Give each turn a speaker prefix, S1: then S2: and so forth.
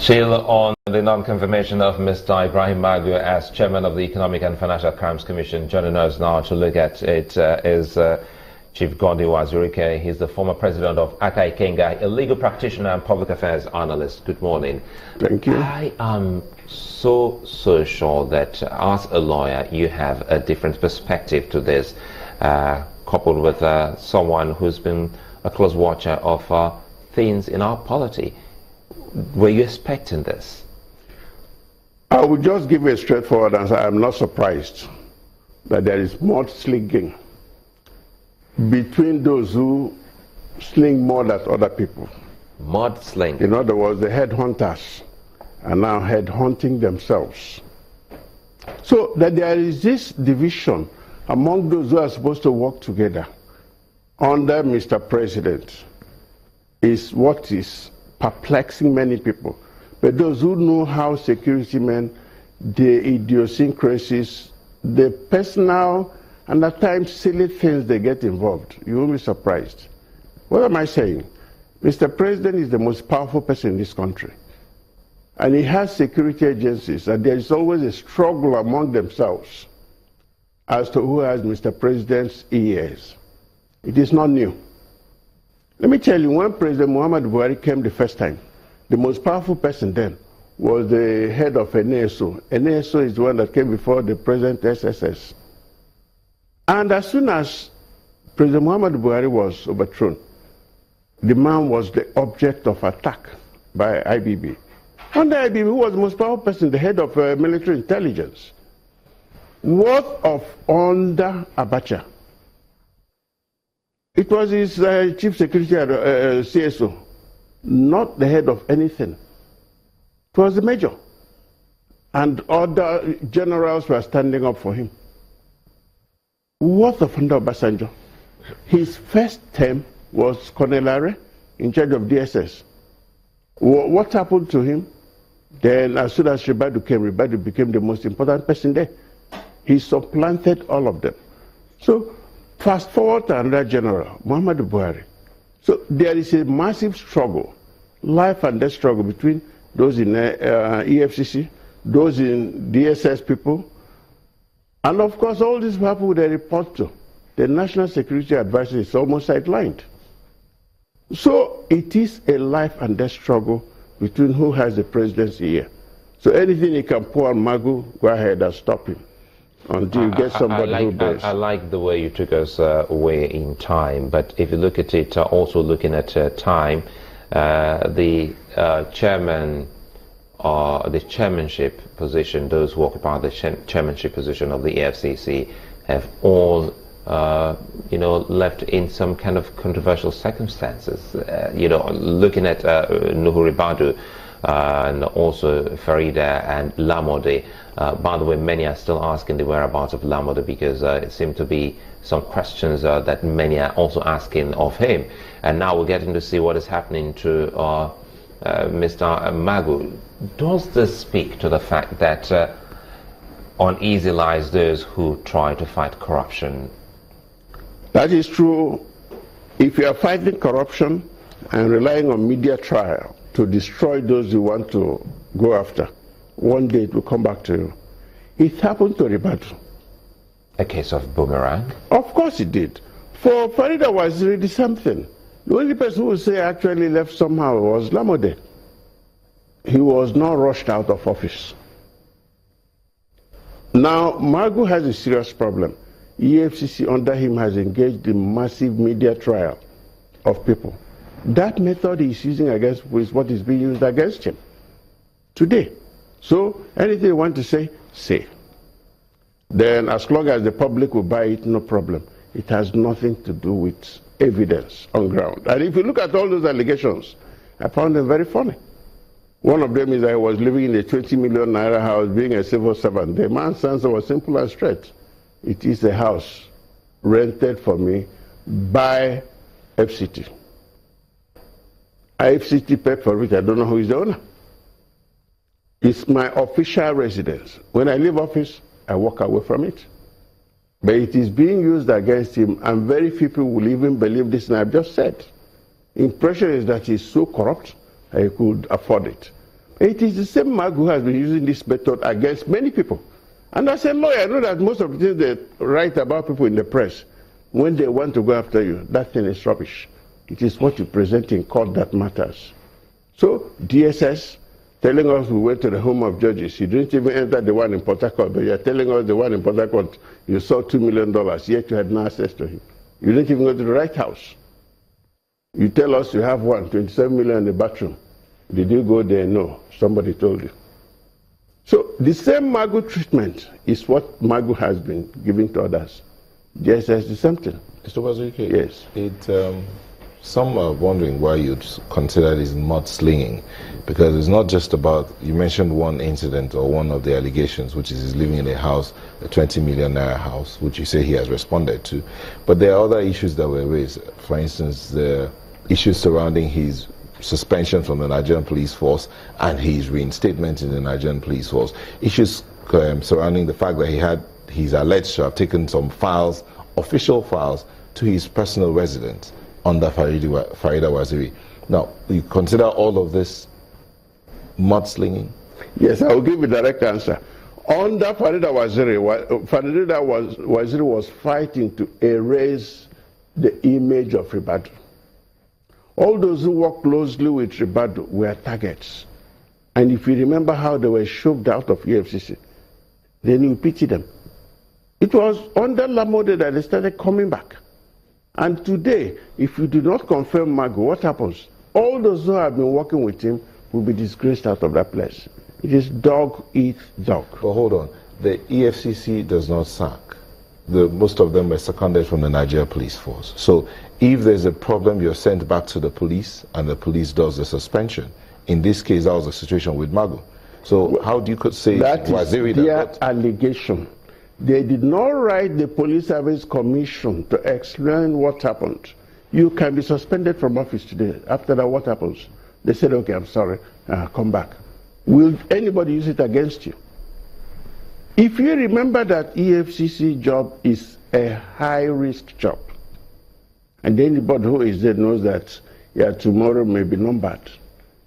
S1: Still on the non-confirmation of Mr. Ibrahim Magu as chairman of the Economic and Financial Crimes Commission, joining us now to look at it is Chief Gondi Wazirike. He's the former president of Aka Ikenga, a legal practitioner and public affairs analyst. Good morning.
S2: Thank you.
S1: I am so sure that as a lawyer, you have a different perspective to this, coupled with someone who's been a close watcher of things in our polity. Were you expecting this?
S2: I would just give a straightforward answer. I'm not surprised that there is mudslinging between those who sling more than other people.
S1: Mudslinging?
S2: In other words, the headhunters are now headhunting themselves. So that there is this division among those who are supposed to work together under Mr. President is what is perplexing many people. But those who know how security men, the idiosyncrasies, the personal and at times silly things they get involved, you will be surprised. What am I saying? Mr. President is the most powerful person in this country. And he has security agencies, and there is always a struggle among themselves as to who has Mr. President's ears. It is not new. Let me tell you, when President Muhammad Buhari came the first time, the most powerful person then was the head of NASO. NASO is the one that came before the present SSS. And as soon as President Muhammad Buhari was overthrown, the man was the object of attack by IBB. Under IBB, who was the most powerful person, the head of military intelligence? What of under Abacha? It was his chief security CSO, not the head of anything. It was the major. And other generals were standing up for him. What of under Obasanjo? His first term was Colonel Are in charge of DSS. What happened to him? Then as soon as Ribadu became the most important person there. He supplanted all of them. So fast forward to another general, Muhammad Buhari. So there is a massive struggle, life and death struggle between those in EFCC, those in DSS people, and of course all these people they report to. The National Security Advisor is almost sidelined. So it is a life and death struggle between who has the presidency here. So anything he can pour on Magu, go ahead and stop him. Until you get somebody who does.
S1: I like the way you took us away in time, but if you look at it, also looking at time, the chairman or the chairmanship position, those who occupy the chairmanship position of the EFCC have all, left in some kind of controversial circumstances. Looking at Nuhu Ribadu, and also Farida and Lamode. By the way, many are still asking the whereabouts of Lamode because it seemed to be some questions that many are also asking of him. And now we're getting to see what is happening to Mr. Magu. Does this speak to the fact that uneasy lies those who try to fight corruption?
S2: That is true. If you are fighting corruption and relying on media trial to destroy those you want to go after, one day it will come back to you. It happened to Ribadu.
S1: A case of boomerang?
S2: Of course it did. For Farida was really something. The only person who would say actually left somehow was Lamode. He was not rushed out of office. Now, Magu has a serious problem. EFCC under him has engaged in massive media trial of people. That method he's using against people is what is being used against him today. So anything you want to say, say. Then as long as the public will buy it, no problem. It has nothing to do with evidence on ground. And if you look at all those allegations, I found them very funny. One of them is I was living in a 20 million naira house being a civil servant. The man's answer was simple and straight. It is a house rented for me by FCT. FCT paid for it. I don't know who is the owner. It's my official residence. When I leave office, I walk away from it. But it is being used against him, and very few people will even believe this, and I've just said. Impression is that he's so corrupt, he could afford it. It is the same Magu who has been using this method against many people. And as a lawyer, I know that most of the things they write about people in the press, when they want to go after you, that thing is rubbish. It is what you present in court that matters. So, DSS, telling us we went to the home of judges. You didn't even enter the one in Port Harcourt, but you're telling us the one in Port Harcourt, you saw $2 million, yet you had no access to him. You didn't even go to the right house. You tell us you have 27 million in the bathroom. Did you go there? No. Somebody told you. So the same Magu treatment is what Magu has been giving to others. DSS is something.
S3: Mr. Wazirike,
S2: yes.
S3: Some are wondering why you'd consider this mudslinging, because it's not just about, you mentioned one incident or one of the allegations, which is he's living in a house, a 20 million naira house, which you say he has responded to. But there are other issues that were raised. For instance, the issues surrounding his suspension from the Nigerian police force and his reinstatement in the Nigerian police force. Issues surrounding the fact that he's alleged to have taken some files, official files, to his personal residence under Farida Waziri. Now, you consider all of this mudslinging?
S2: Yes, I will give a direct answer. Under Farida Waziri, Waziri was fighting to erase the image of Ribadu. All those who work closely with Ribadu were targets. And if you remember how they were shoved out of EFCC, then you pity them. It was under Lamode that they started coming back. And today, if you do not confirm Magu, what happens? All those who have been working with him will be disgraced out of that place. It is dog eat dog.
S3: But hold on, the EFCC does not sack. Most of them were seconded from the Nigeria police force. So if there's a problem, you're sent back to the police and the police does the suspension. In this case, that was the situation with Magu. So how do you say
S2: that
S3: Waziri
S2: is their allegation? They did not write the Police Service Commission to explain what happened. You can be suspended from office today. After that, what happens? They said, okay, I'm sorry, come back. Will anybody use it against you? If you remember that EFCC job is a high-risk job, and anybody who is there knows that tomorrow may be numbered.